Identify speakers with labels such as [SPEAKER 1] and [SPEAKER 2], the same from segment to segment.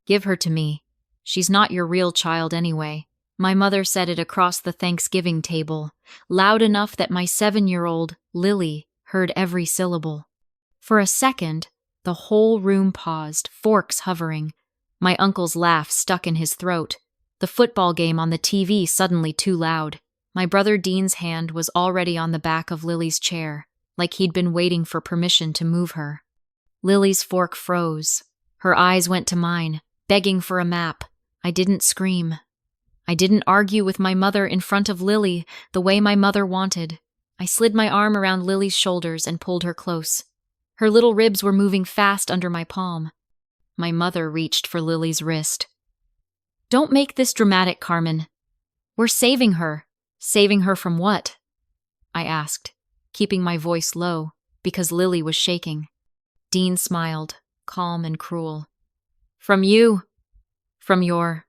[SPEAKER 1] Give her to me. She's not your real child anyway. My mother said it across the Thanksgiving table, loud enough that my 7-year-old, Lily, heard every syllable. For a second, the whole room paused, forks hovering. My uncle's laugh stuck in his throat. The football game on the TV suddenly too loud. My brother Dean's hand was already on the back of Lily's chair, like he'd been waiting for permission to move her. Lily's fork froze. Her eyes went to mine, begging for a map. I didn't scream. I didn't argue with my mother in front of Lily the way my mother wanted. I slid my arm around Lily's shoulders and pulled her close. Her little ribs were moving fast under my palm. My mother reached for Lily's wrist. Don't make this dramatic, Carmen. We're saving her. Saving her from what? I asked, keeping my voice low because Lily was shaking. Dean smiled, calm and cruel. From you. From your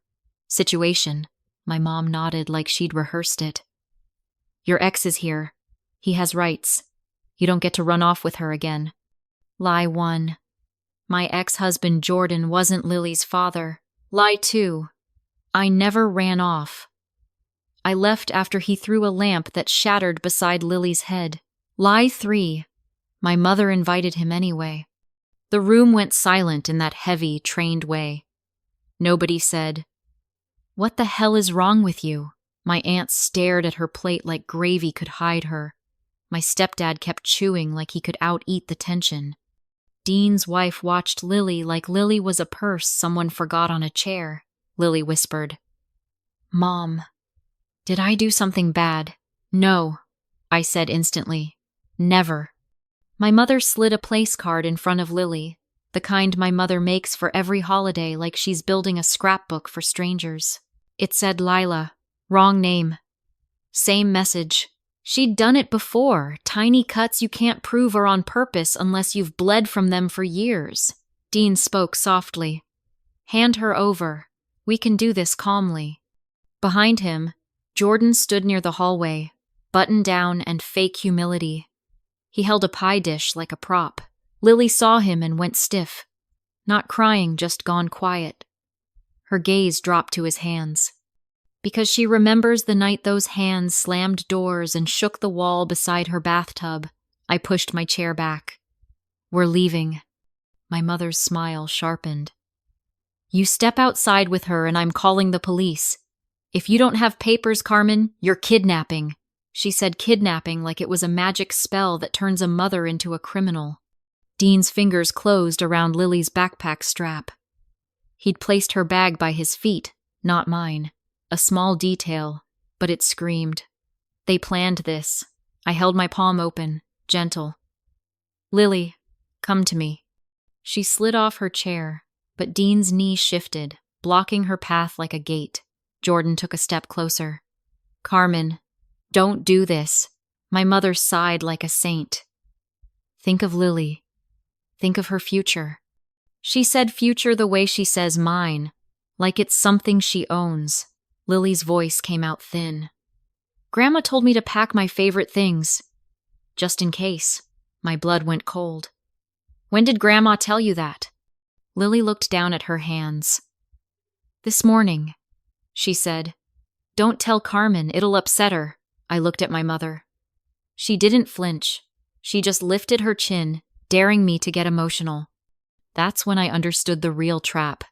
[SPEAKER 1] situation. My mom nodded like she'd rehearsed it. Your ex is here. He has rights. You don't get to run off with her again. Lie 1. My ex-husband Jordan wasn't Lily's father. Lie 2. I never ran off. I left after he threw a lamp that shattered beside Lily's head. Lie 3. My mother invited him anyway. The room went silent in that heavy, trained way. Nobody said, "What the hell is wrong with you?" My aunt stared at her plate like gravy could hide her. My stepdad kept chewing like he could out-eat the tension. Dean's wife watched Lily like Lily was a purse someone forgot on a chair. Lily whispered, "Mom, did I do something bad?" "No," I said instantly. "Never." My mother slid a place card in front of Lily, the kind my mother makes for every holiday like she's building a scrapbook for strangers. It said Lila, wrong name. Same message. She'd done it before, tiny cuts you can't prove are on purpose unless you've bled from them for years. Dean spoke softly. Hand her over. We can do this calmly. Behind him, Jordan stood near the hallway, button down and fake humility. He held a pie dish like a prop. Lily saw him and went stiff. Not crying, just gone quiet. Her gaze dropped to his hands. Because she remembers the night those hands slammed doors and shook the wall beside her bathtub, I pushed my chair back. We're leaving. My mother's smile sharpened. You step outside with her and I'm calling the police. If you don't have papers, Carmen, you're kidnapping. She said kidnapping like it was a magic spell that turns a mother into a criminal. Dean's fingers closed around Lily's backpack strap. He'd placed her bag by his feet, not mine. A small detail, but it screamed. They planned this. I held my palm open, gentle. Lily, come to me. She slid off her chair, but Dean's knee shifted, blocking her path like a gate. Jordan took a step closer. Carmen, don't do this. My mother sighed like a saint. Think of Lily. Think of her future. She said future the way she says mine, like it's something she owns. Lily's voice came out thin. Grandma told me to pack my favorite things. Just in case. My blood went cold. When did Grandma tell you that? Lily looked down at her hands. This morning, she said. Don't tell Carmen, it'll upset her. I looked at my mother. She didn't flinch. She just lifted her chin, daring me to get emotional. That's when I understood the real trap.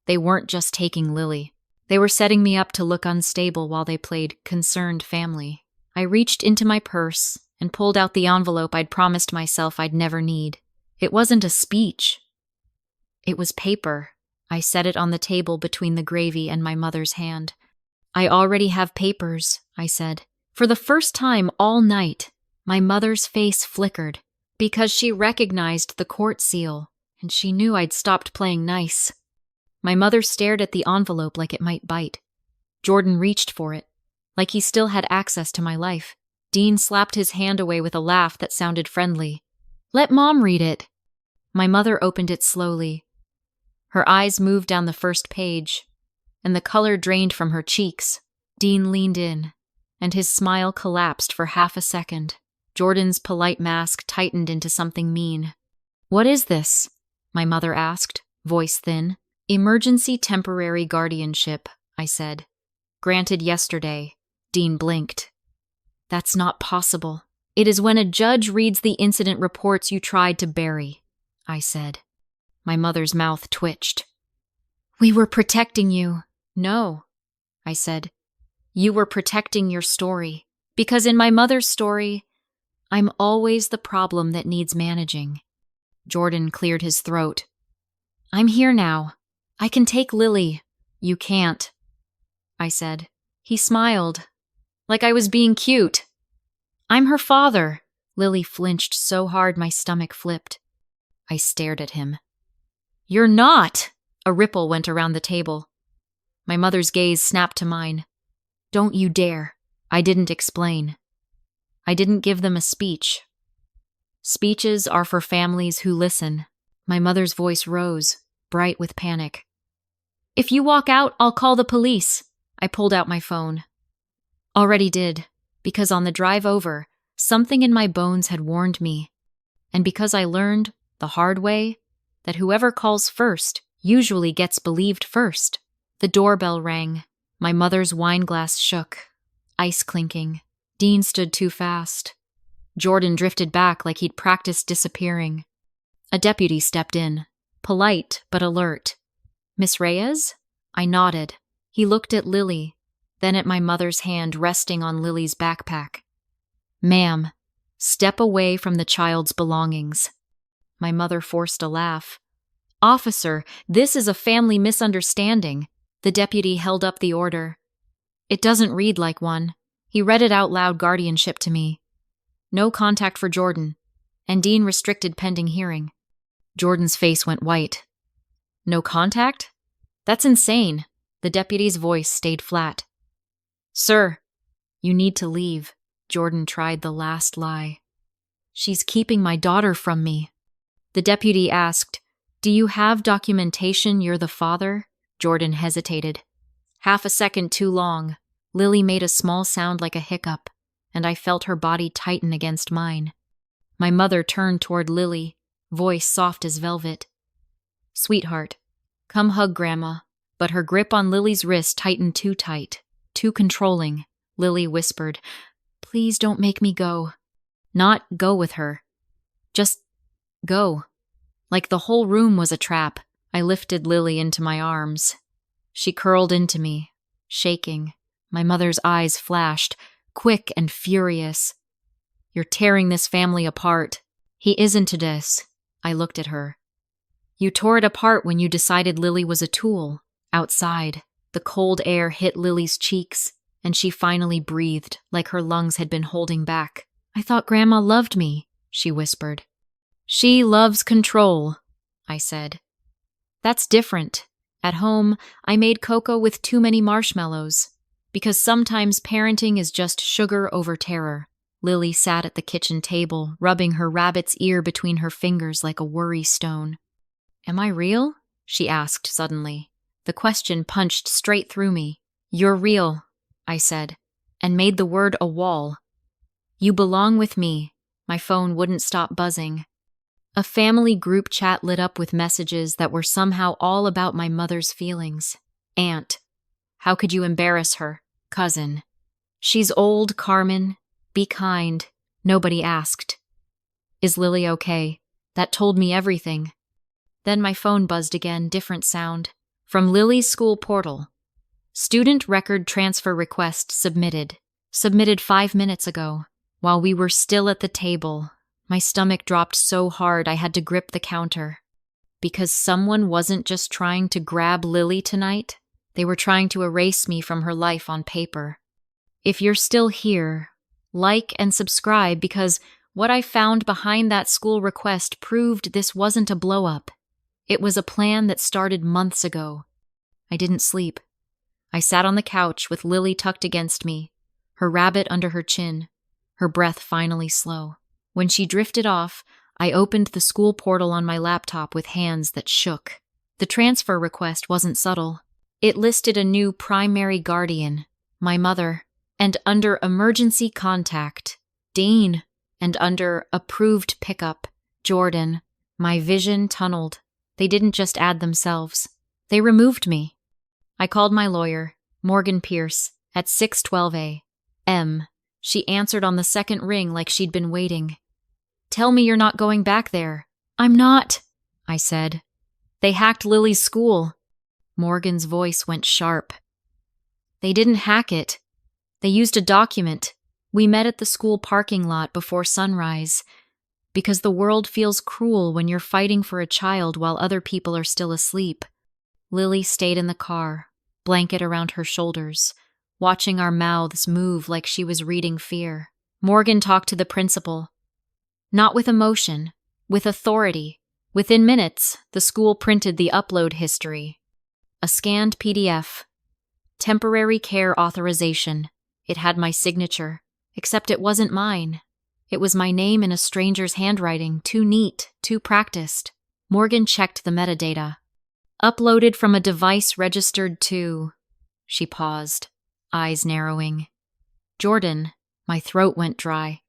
[SPEAKER 1] They weren't just taking Lily. They were setting me up to look unstable while they played concerned family. I reached into my purse and pulled out the envelope I'd promised myself I'd never need. It wasn't a speech. It was paper. I set it on the table between the gravy and my mother's hand. I already have papers, I said. For the first time all night, my mother's face flickered because she recognized the court seal, and she knew I'd stopped playing nice. My mother stared at the envelope like it might bite. Jordan reached for it, like he still had access to my life. Dean slapped his hand away with a laugh that sounded friendly. Let Mom read it. My mother opened it slowly. Her eyes moved down the first page, and the color drained from her cheeks. Dean leaned in, and his smile collapsed for half a second. Jordan's polite mask tightened into something mean. What is this? My mother asked, voice thin. Emergency temporary guardianship, I said. Granted yesterday. Dean blinked. That's not possible. It is when a judge reads the incident reports you tried to bury, I said. My mother's mouth twitched. We were protecting you. No, I said. You were protecting your story. Because in my mother's story, I'm always the problem that needs managing. Jordan cleared his throat. I'm here now. I can take Lily. You can't, I said. He smiled, like I was being cute. I'm her father. Lily flinched so hard my stomach flipped. I stared at him. You're not! A ripple went around the table. My mother's gaze snapped to mine. Don't you dare. I didn't explain. I didn't give them a speech. Speeches are for families who listen. My mother's voice rose, bright with panic. If you walk out, I'll call the police. I pulled out my phone. Already did, because on the drive over, something in my bones had warned me. And because I learned, the hard way, that whoever calls first usually gets believed first. The doorbell rang. My mother's wine glass shook. Ice clinking. Dean stood too fast. Jordan drifted back like he'd practiced disappearing. A deputy stepped in, polite but alert. Miss Reyes? I nodded. He looked at Lily, then at my mother's hand resting on Lily's backpack. Ma'am, step away from the child's belongings. My mother forced a laugh. Officer, this is a family misunderstanding. The deputy held up the order. It doesn't read like one. He read it out loud, guardianship to me. No contact for Jordan, and Dean restricted pending hearing. Jordan's face went white. No contact? That's insane. The deputy's voice stayed flat. Sir, you need to leave. Jordan tried the last lie. She's keeping my daughter from me. The deputy asked, Do you have documentation you're the father? Jordan hesitated. Half a second too long. Lily made a small sound like a hiccup, and I felt her body tighten against mine. My mother turned toward Lily, voice soft as velvet. Sweetheart, come hug Grandma. But her grip on Lily's wrist tightened too tight, too controlling. Lily whispered, Please don't make me go. Not go with her. Just go. Like the whole room was a trap, I lifted Lily into my arms. She curled into me, shaking. My mother's eyes flashed, quick and furious. You're tearing this family apart. He isn't to this. I looked at her. You tore it apart when you decided Lily was a tool. Outside, the cold air hit Lily's cheeks, and she finally breathed like her lungs had been holding back. I thought Grandma loved me, she whispered. She loves control, I said. That's different. At home, I made cocoa with too many marshmallows. Because sometimes parenting is just sugar over terror. Lily sat at the kitchen table, rubbing her rabbit's ear between her fingers like a worry stone. Am I real? She asked suddenly. The question punched straight through me. You're real, I said, and made the word a wall. You belong with me. My phone wouldn't stop buzzing. A family group chat lit up with messages that were somehow all about my mother's feelings. Aunt. How could you embarrass her? Cousin. She's old, Carmen. Be kind. Nobody asked. Is Lily okay? That told me everything. Then my phone buzzed again, different sound. From Lily's school portal. Student record transfer request submitted. Submitted 5 minutes ago. While we were still at the table, my stomach dropped so hard I had to grip the counter. Because someone wasn't just trying to grab Lily tonight, they were trying to erase me from her life on paper. If you're still here, like and subscribe because what I found behind that school request proved this wasn't a blow-up. It was a plan that started months ago. I didn't sleep. I sat on the couch with Lily tucked against me, her rabbit under her chin, her breath finally slow. When she drifted off, I opened the school portal on my laptop with hands that shook. The transfer request wasn't subtle. It listed a new primary guardian, my mother, and under emergency contact, Dean, and under approved pickup, Jordan. My vision tunneled. They didn't just add themselves. They removed me. I called my lawyer, Morgan Pierce, at 6:12 a.m. She answered on the second ring like she'd been waiting. Tell me you're not going back there. I'm not, I said. They hacked Lily's school. Morgan's voice went sharp. They didn't hack it. They used a document. We met at the school parking lot before sunrise. Because the world feels cruel when you're fighting for a child while other people are still asleep. Lily stayed in the car, blanket around her shoulders, watching our mouths move like she was reading fear. Morgan talked to the principal. Not with emotion, with authority. Within minutes, the school printed the upload history. A scanned PDF. Temporary care authorization. It had my signature, except it wasn't mine. It was my name in a stranger's handwriting, too neat, too practiced. Morgan checked the metadata. Uploaded from a device registered to... She paused, eyes narrowing. Jordan. My throat went dry.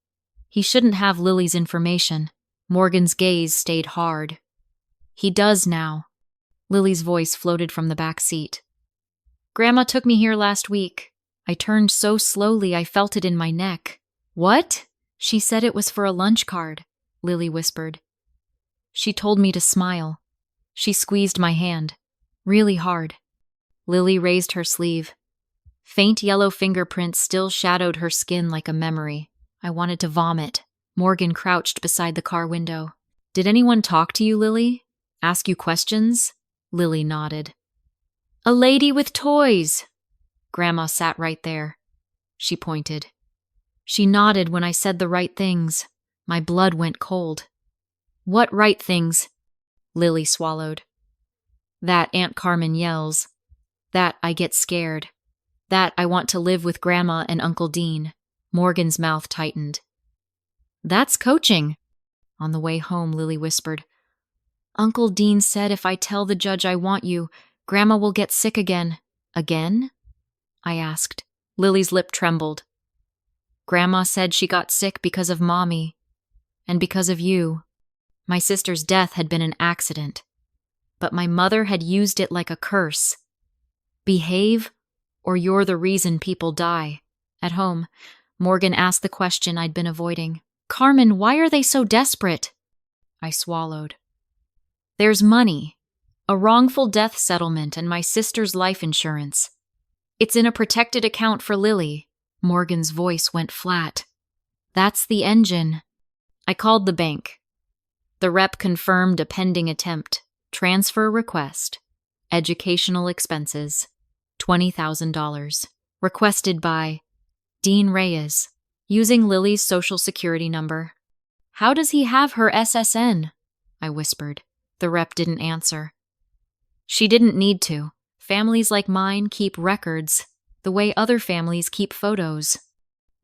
[SPEAKER 1] He shouldn't have Lily's information. Morgan's gaze stayed hard. He does now. Lily's voice floated from the back seat. Grandma took me here last week. I turned so slowly I felt it in my neck. What? She said it was for a lunch card, Lily whispered. She told me to smile. She squeezed my hand, really hard. Lily raised her sleeve. Faint yellow fingerprints still shadowed her skin like a memory. I wanted to vomit. Morgan crouched beside the car window. Did anyone talk to you, Lily? Ask you questions? Lily nodded. A lady with toys. Grandma sat right there. She pointed. She nodded when I said the right things. My blood went cold. What right things? Lily swallowed. That Aunt Carmen yells. That I get scared. That I want to live with Grandma and Uncle Dean. Morgan's mouth tightened. That's coaching. On the way home, Lily whispered. Uncle Dean said if I tell the judge I want you, Grandma will get sick again. Again? I asked. Lily's lip trembled. Grandma said she got sick because of Mommy. And because of you. My sister's death had been an accident. But my mother had used it like a curse. Behave, or you're the reason people die. At home, Morgan asked the question I'd been avoiding. Carmen, why are they so desperate? I swallowed. There's money. A wrongful death settlement and my sister's life insurance. It's in a protected account for Lily. Morgan's voice went flat. That's the engine. I called the bank. The rep confirmed a pending attempt. Transfer request. Educational expenses. $20,000. Requested by Dean Reyes, using Lily's social security number. How does he have her SSN? I whispered. The rep didn't answer. She didn't need to. Families like mine keep records, the way other families keep photos.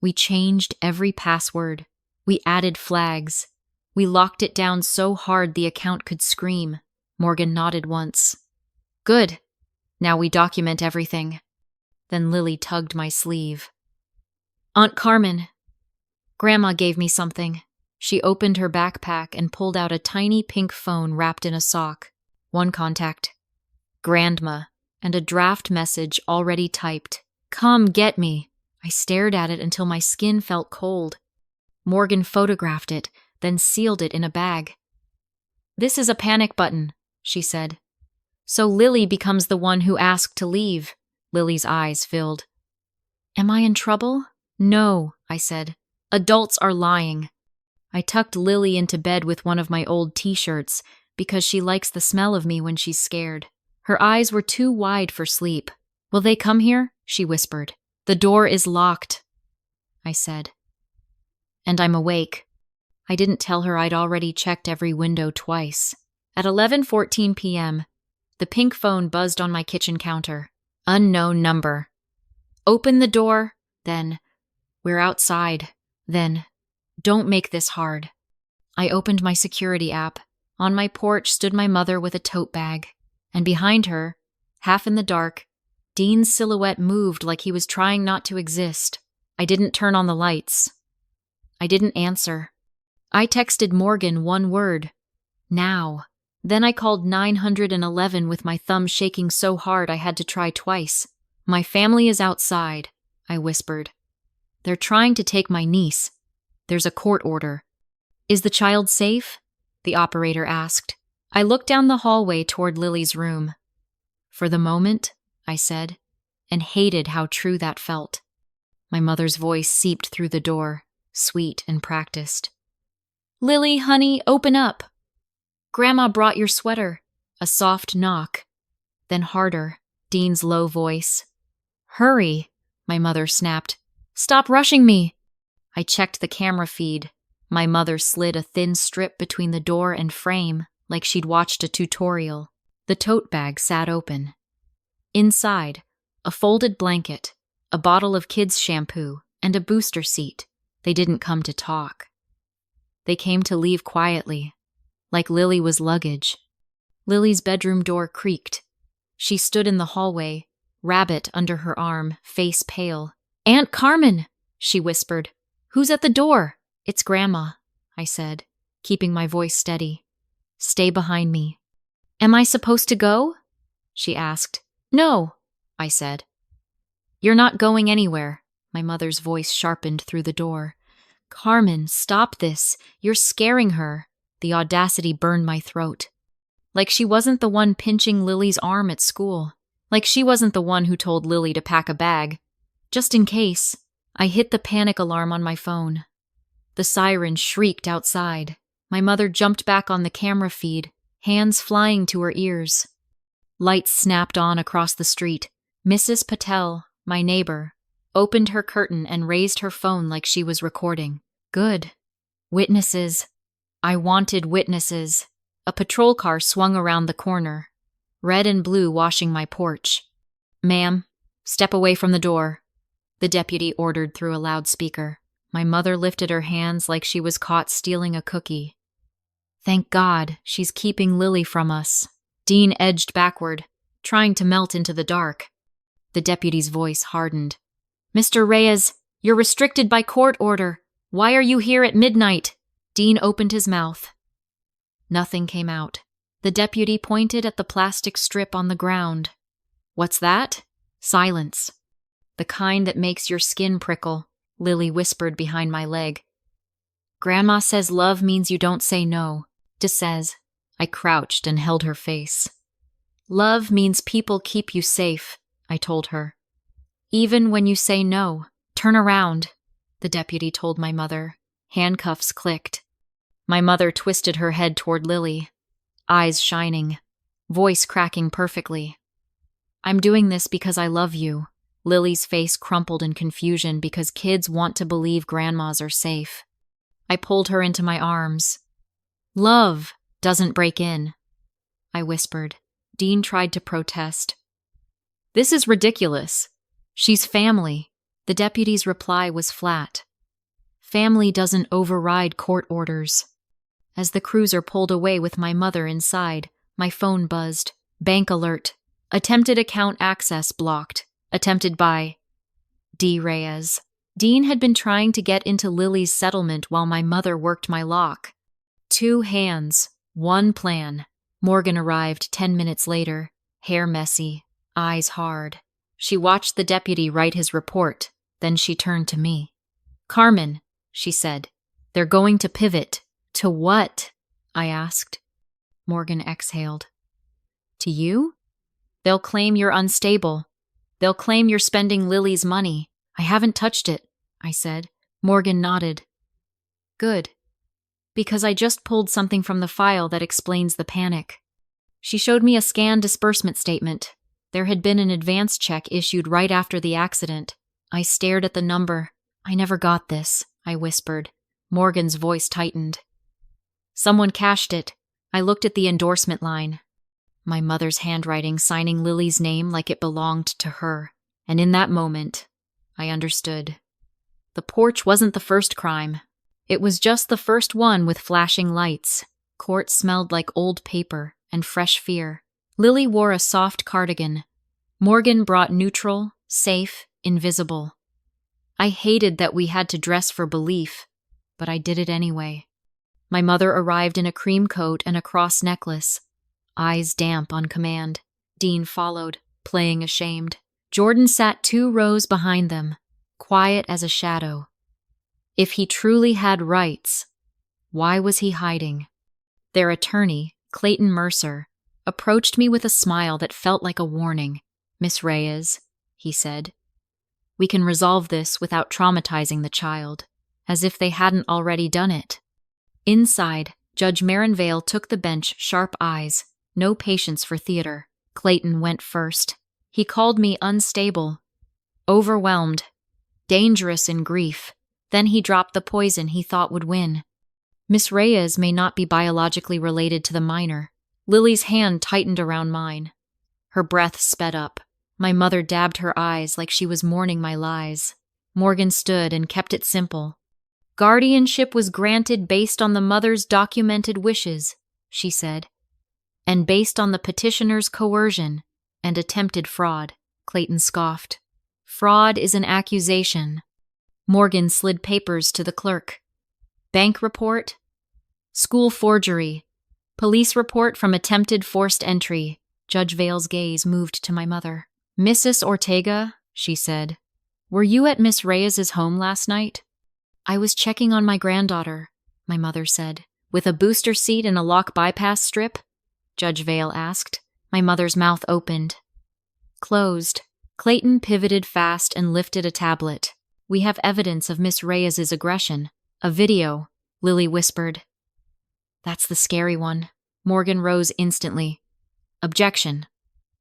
[SPEAKER 1] We changed every password. We added flags. We locked it down so hard the account could scream. Morgan nodded once. Good. Now we document everything. Then Lily tugged my sleeve. Aunt Carmen. Grandma gave me something. She opened her backpack and pulled out a tiny pink phone wrapped in a sock. One contact. Grandma, and a draft message already typed. Come get me. I stared at it until my skin felt cold. Morgan photographed it, then sealed it in a bag. This is a panic button, she said. So Lily becomes the one who asked to leave. Lily's eyes filled. Am I in trouble? No, I said. Adults are lying. I tucked Lily into bed with one of my old t-shirts because she likes the smell of me when she's scared. Her eyes were too wide for sleep. Will they come here? She whispered. The door is locked, I said. And I'm awake. I didn't tell her I'd already checked every window twice. At 11:14 p.m., the pink phone buzzed on my kitchen counter. Unknown number. Open the door, then, we're outside, then, don't make this hard. I opened my security app. On my porch stood my mother with a tote bag, and behind her, half in the dark, Dean's silhouette moved like he was trying not to exist. I didn't turn on the lights. I didn't answer. I texted Morgan one word. Now. Then I called 911 with my thumb shaking so hard I had to try twice. "My family is outside," I whispered. "They're trying to take my niece. There's a court order." "Is the child safe?" the operator asked. I looked down the hallway toward Lily's room. "For the moment," I said, and hated how true that felt. My mother's voice seeped through the door, sweet and practiced. "Lily, honey, open up. Grandma brought your sweater." A soft knock. Then harder, Dean's low voice. "Hurry," my mother snapped. "Stop rushing me." I checked the camera feed. My mother slid a thin strip between the door and frame, like she'd watched a tutorial. The tote bag sat open. Inside, a folded blanket, a bottle of kids' shampoo, and a booster seat. They didn't come to talk. They came to leave quietly, like Lily was luggage. Lily's bedroom door creaked. She stood in the hallway, rabbit under her arm, face pale. "Aunt Carmen," she whispered. "Who's at the door?" "It's Grandma," I said, keeping my voice steady. "Stay behind me." "Am I supposed to go?" she asked. "No," I said. "You're not going anywhere." My mother's voice sharpened through the door. "Carmen, stop this. You're scaring her." The audacity burned my throat. Like she wasn't the one pinching Lily's arm at school. Like she wasn't the one who told Lily to pack a bag. Just in case. I hit the panic alarm on my phone. The siren shrieked outside. My mother jumped back on the camera feed, hands flying to her ears. Lights snapped on across the street. Mrs. Patel, my neighbor, opened her curtain and raised her phone like she was recording. Good. Witnesses. I wanted witnesses. A patrol car swung around the corner, red and blue washing my porch. "Ma'am, step away from the door," the deputy ordered through a loudspeaker. My mother lifted her hands like she was caught stealing a cookie. "Thank God, she's keeping Lily from us." Dean edged backward, trying to melt into the dark. The deputy's voice hardened. "Mr. Reyes, you're restricted by court order. Why are you here at midnight?" Dean opened his mouth. Nothing came out. The deputy pointed at the plastic strip on the ground. "What's that?" Silence. "The kind that makes your skin prickle," Lily whispered behind my leg. "Grandma says love means you don't say no." Says. I crouched and held her face. "Love means people keep you safe," I told her. "Even when you say no. Turn around," the deputy told my mother. Handcuffs clicked. My mother twisted her head toward Lily, eyes shining, voice cracking perfectly. "I'm doing this because I love you." Lily's face crumpled in confusion because kids want to believe grandmas are safe. I pulled her into my arms. "Love doesn't break in," I whispered. Dean tried to protest. "This is ridiculous. She's family." The deputy's reply was flat. "Family doesn't override court orders." As the cruiser pulled away with my mother inside, my phone buzzed. Bank alert. Attempted account access blocked. Attempted by D. Reyes. Dean had been trying to get into Lily's settlement while my mother worked my lock. 2 hands, 1 plan. Morgan arrived 10 minutes later, hair messy, eyes hard. She watched the deputy write his report, then she turned to me. "Carmen," she said, "they're going to pivot." "To what?" I asked. Morgan exhaled. "To you? They'll claim you're unstable. They'll claim you're spending Lily's money." "I haven't touched it," I said. Morgan nodded. "Good. Because I just pulled something from the file that explains the panic." She showed me a scanned disbursement statement. There had been an advance check issued right after the accident. I stared at the number. "I never got this," I whispered. Morgan's voice tightened. "Someone cashed it." I looked at the endorsement line. My mother's handwriting signing Lily's name like it belonged to her. And in that moment, I understood. The porch wasn't the first crime. It was just the first one with flashing lights. Court smelled like old paper and fresh fear. Lily wore a soft cardigan. Morgan brought neutral, safe, invisible. I hated that we had to dress for belief, but I did it anyway. My mother arrived in a cream coat and a cross necklace, eyes damp on command. Dean followed, playing ashamed. Jordan sat 2 rows behind them, quiet as a shadow. If he truly had rights, why was he hiding? Their attorney, Clayton Mercer, approached me with a smile that felt like a warning. "Miss Reyes," he said, "we can resolve this without traumatizing the child, as if they hadn't already done it." Inside, Judge Marinvale took the bench, sharp eyes, no patience for theater. Clayton went first. He called me unstable, overwhelmed, dangerous in grief. Then he dropped the poison he thought would win. "Miss Reyes may not be biologically related to the minor." Lily's hand tightened around mine. Her breath sped up. My mother dabbed her eyes like she was mourning my lies. Morgan stood and kept it simple. "Guardianship was granted based on the mother's documented wishes," she said, "and based on the petitioner's coercion and attempted fraud." Clayton scoffed. "Fraud is an accusation." Morgan slid papers to the clerk. "Bank report, school forgery, police report from attempted forced entry." Judge Vale's gaze moved to my mother. "Mrs. Ortega," she said, "were you at Miss Reyes's home last night?" "I was checking on my granddaughter," my mother said. "With a booster seat and a lock bypass strip?" Judge Vale asked. My mother's mouth opened. Closed. Clayton pivoted fast and lifted a tablet. "We have evidence of Miss Reyes's aggression. A video," Lily whispered. "That's the scary one." Morgan rose instantly. "Objection.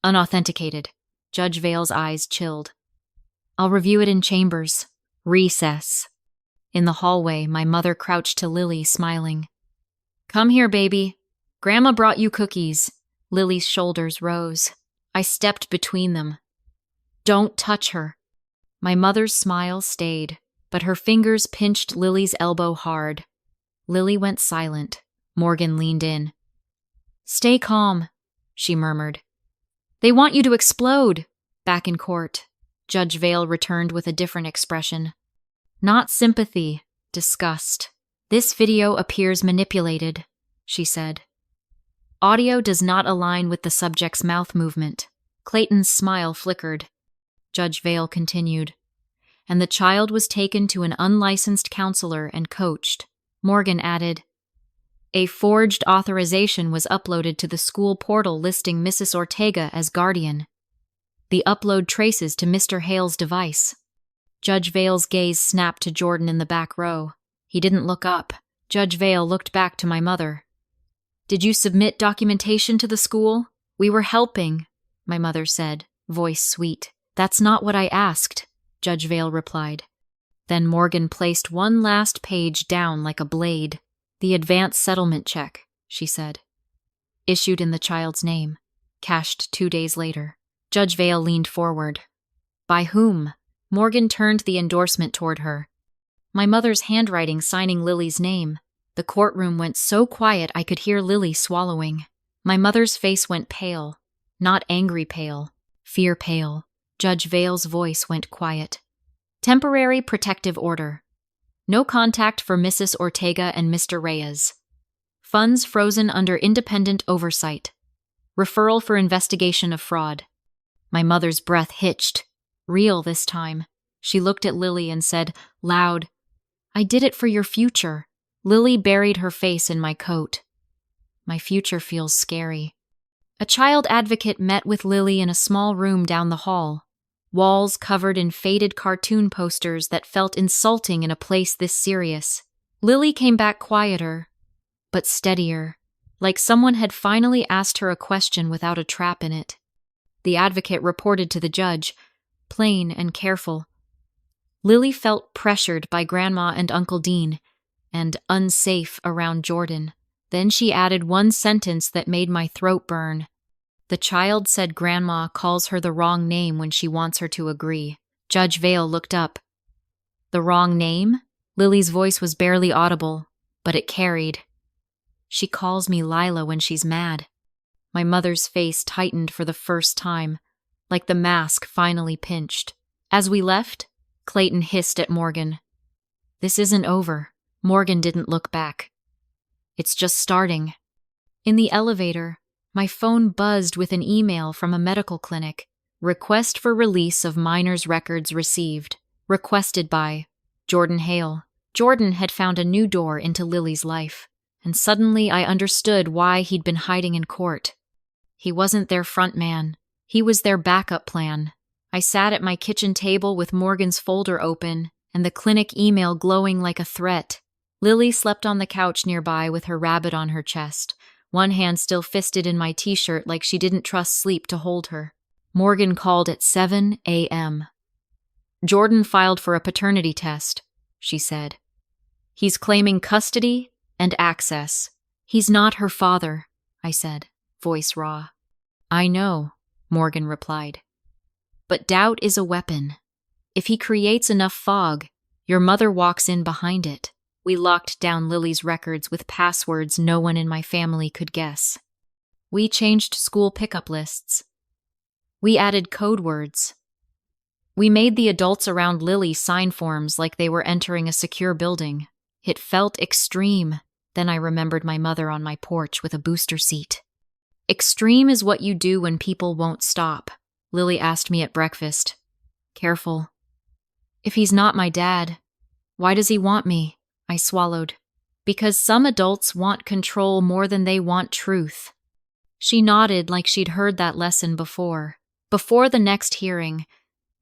[SPEAKER 1] Unauthenticated." Judge Vale's eyes chilled. "I'll review it in chambers." Recess. In the hallway, my mother crouched to Lily, smiling. "Come here, baby. Grandma brought you cookies." Lily's shoulders rose. I stepped between them. "Don't touch her." My mother's smile stayed, but her fingers pinched Lily's elbow hard. Lily went silent. Morgan leaned in. "Stay calm," she murmured. "They want you to explode." Back in court, Judge Vale returned with a different expression. "Not sympathy, disgust. This video appears manipulated," she said. "Audio does not align with the subject's mouth movement." Clayton's smile flickered. Judge Vale continued. "And the child was taken to an unlicensed counselor and coached." Morgan added, "A forged authorization was uploaded to the school portal listing Mrs. Ortega as guardian. The upload traces to Mr. Hale's device." Judge Vale's gaze snapped to Jordan in the back row. He didn't look up. Judge Vale looked back to my mother. "Did you submit documentation to the school?" "We were helping," my mother said, voice sweet. "That's not what I asked," Judge Vale replied. Then Morgan placed one last page down like a blade. "The advance settlement check," she said. "Issued in the child's name. Cashed 2 days later." Judge Vale leaned forward. "By whom?" Morgan turned the endorsement toward her. My mother's handwriting signing Lily's name. The courtroom went so quiet I could hear Lily swallowing. My mother's face went pale. Not angry pale, fear pale. Judge Vale's voice went quiet. "Temporary protective order. No contact for Mrs. Ortega and Mr. Reyes. Funds frozen under independent oversight. Referral for investigation of fraud." My mother's breath hitched. Real this time. She looked at Lily and said, loud, "I did it for your future." Lily buried her face in my coat. "My future feels scary." A child advocate met with Lily in a small room down the hall. Walls covered in faded cartoon posters that felt insulting in a place this serious. Lily came back quieter, but steadier, like someone had finally asked her a question without a trap in it. The advocate reported to the judge, plain and careful. Lily felt pressured by Grandma and Uncle Dean, and unsafe around Jordan. Then she added one sentence that made my throat burn. "The child said Grandma calls her the wrong name when she wants her to agree." Judge Vale looked up. "The wrong name?" Lily's voice was barely audible, but it carried. "She calls me Lila when she's mad." My mother's face tightened for the first time, like the mask finally pinched. As we left, Clayton hissed at Morgan. "This isn't over." Morgan didn't look back. "It's just starting." In the elevator, My phone buzzed with an email from a medical clinic. Request for release of minor's records received. Requested by Jordan Hale. Jordan had found a new door into Lily's life, and suddenly I understood why he'd been hiding in court. He wasn't their front man. He was their backup plan. I sat at my kitchen table with Morgan's folder open and the clinic email glowing like a threat. Lily slept on the couch nearby with her rabbit on her chest, one hand still fisted in my t-shirt like she didn't trust sleep to hold her. Morgan called at 7 a.m. Jordan filed for a paternity test, she said. He's claiming custody and access. He's not her father, I said, voice raw. I know, Morgan replied. But doubt is a weapon. If he creates enough fog, your mother walks in behind it. We locked down Lily's records with passwords no one in my family could guess. We changed school pickup lists. We added code words. We made the adults around Lily sign forms like they were entering a secure building. It felt extreme. Then I remembered my mother on my porch with a booster seat. Extreme is what you do when people won't stop, Lily asked me at breakfast. Careful. If he's not my dad, why does he want me? I swallowed. Because some adults want control more than they want truth. She nodded like she'd heard that lesson before. Before the next hearing,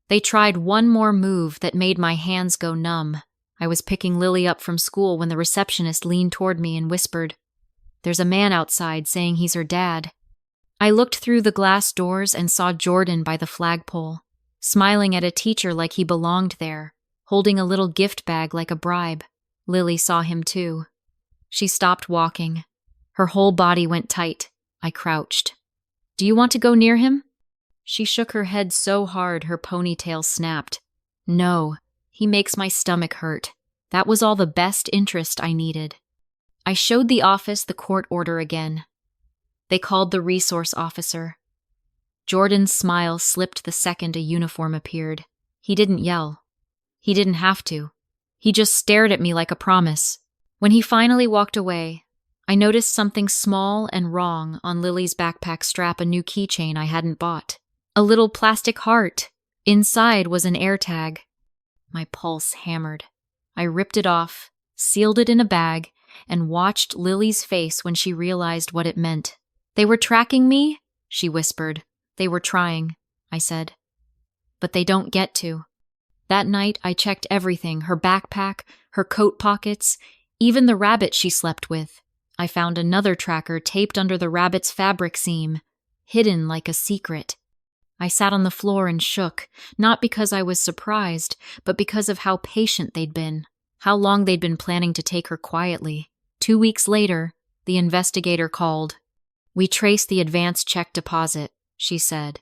[SPEAKER 1] they tried one more move that made my hands go numb. I was picking Lily up from school when the receptionist leaned toward me and whispered, There's a man outside saying he's her dad. I looked through the glass doors and saw Jordan by the flagpole, smiling at a teacher like he belonged there, holding a little gift bag like a bribe. Lily saw him too. She stopped walking. Her whole body went tight. I crouched. Do you want to go near him? She shook her head so hard her ponytail snapped. No, he makes my stomach hurt. That was all the best interest I needed. I showed the office the court order again. They called the resource officer. Jordan's smile slipped the second a uniform appeared. He didn't yell. He didn't have to. He just stared at me like a promise. When he finally walked away, I noticed something small and wrong on Lily's backpack strap, a new keychain I hadn't bought. A little plastic heart. Inside was an AirTag. My pulse hammered. I ripped it off, sealed it in a bag, and watched Lily's face when she realized what it meant. They were tracking me, she whispered. They were trying, I said. But they don't get to. That night I checked everything, her backpack, her coat pockets, even the rabbit she slept with. I found another tracker taped under the rabbit's fabric seam, hidden like a secret. I sat on the floor and shook, not because I was surprised, but because of how patient they'd been, how long they'd been planning to take her quietly. 2 weeks later, the investigator called. We traced the advance check deposit, she said.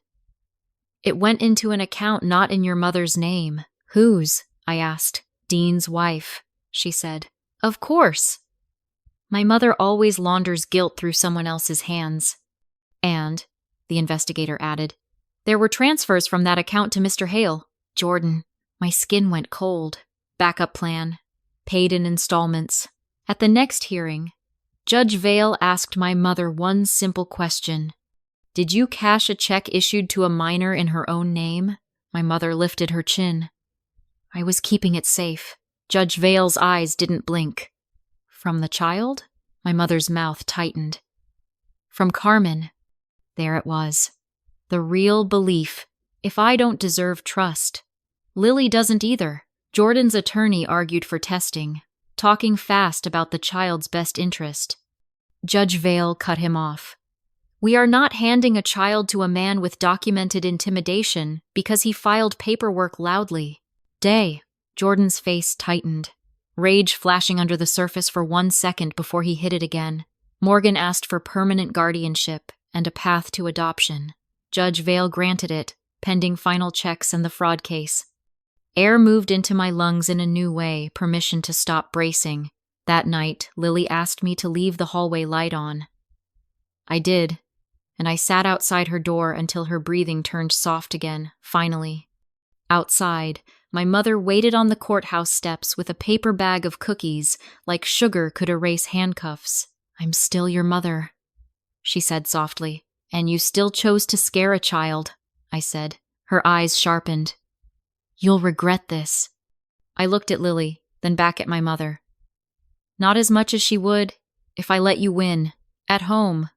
[SPEAKER 1] It went into an account not in your mother's name. Whose? I asked. Dean's wife, she said. Of course. My mother always launders guilt through someone else's hands. And, the investigator added, there were transfers from that account to Mr. Hale. Jordan, my skin went cold. Backup plan. Paid in installments. At the next hearing, Judge Vale asked my mother one simple question. Did you cash a check issued to a minor in her own name? My mother lifted her chin. I was keeping it safe. Judge Vale's eyes didn't blink. From the child? My mother's mouth tightened. From Carmen. There it was. The real belief. If I don't deserve trust. Lily doesn't either. Jordan's attorney argued for testing, talking fast about the child's best interest. Judge Vale cut him off. We are not handing a child to a man with documented intimidation because he filed paperwork loudly. Jordan's face tightened, rage flashing under the surface for 1 second before he hid it again. Morgan asked for permanent guardianship and a path to adoption. Judge Vale granted it, pending final checks and the fraud case. Air moved into my lungs in a new way, permission to stop bracing. That night, Lily asked me to leave the hallway light on. I did, and I sat outside her door until her breathing turned soft again, finally. Outside, my mother waited on the courthouse steps with a paper bag of cookies, like sugar could erase handcuffs. I'm still your mother. she said softly. And you still chose to scare a child, I said. Her eyes sharpened. You'll regret this. I looked at Lily, then back at my mother. Not as much as she would if I let you win. At home,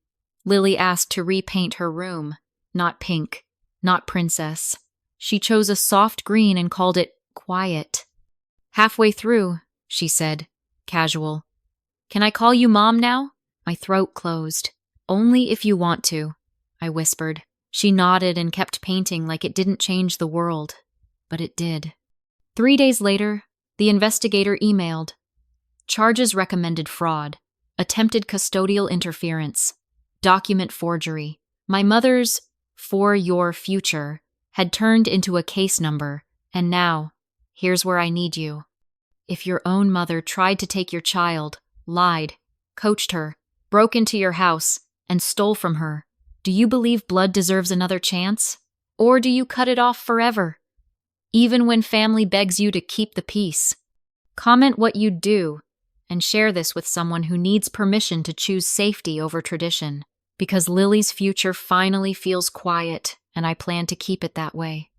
[SPEAKER 1] Lily asked to repaint her room. Not pink, not princess. She chose a soft green and called it quiet. Halfway through, she said, casual. Can I call you Mom now? My throat closed. Only if you want to, I whispered. She nodded and kept painting like it didn't change the world. But it did. 3 days later, the investigator emailed. Charges recommended fraud, attempted custodial interference, document forgery. My mother's "for your future" had turned into a case number, and now, here's where I need you. If your own mother tried to take your child, lied, coached her, broke into your house, and stole from her, do you believe blood deserves another chance? Or do you cut it off forever? Even when family begs you to keep the peace. Comment what you'd do, and share this with someone who needs permission to choose safety over tradition. Because Lily's future finally feels quiet, and I plan to keep it that way.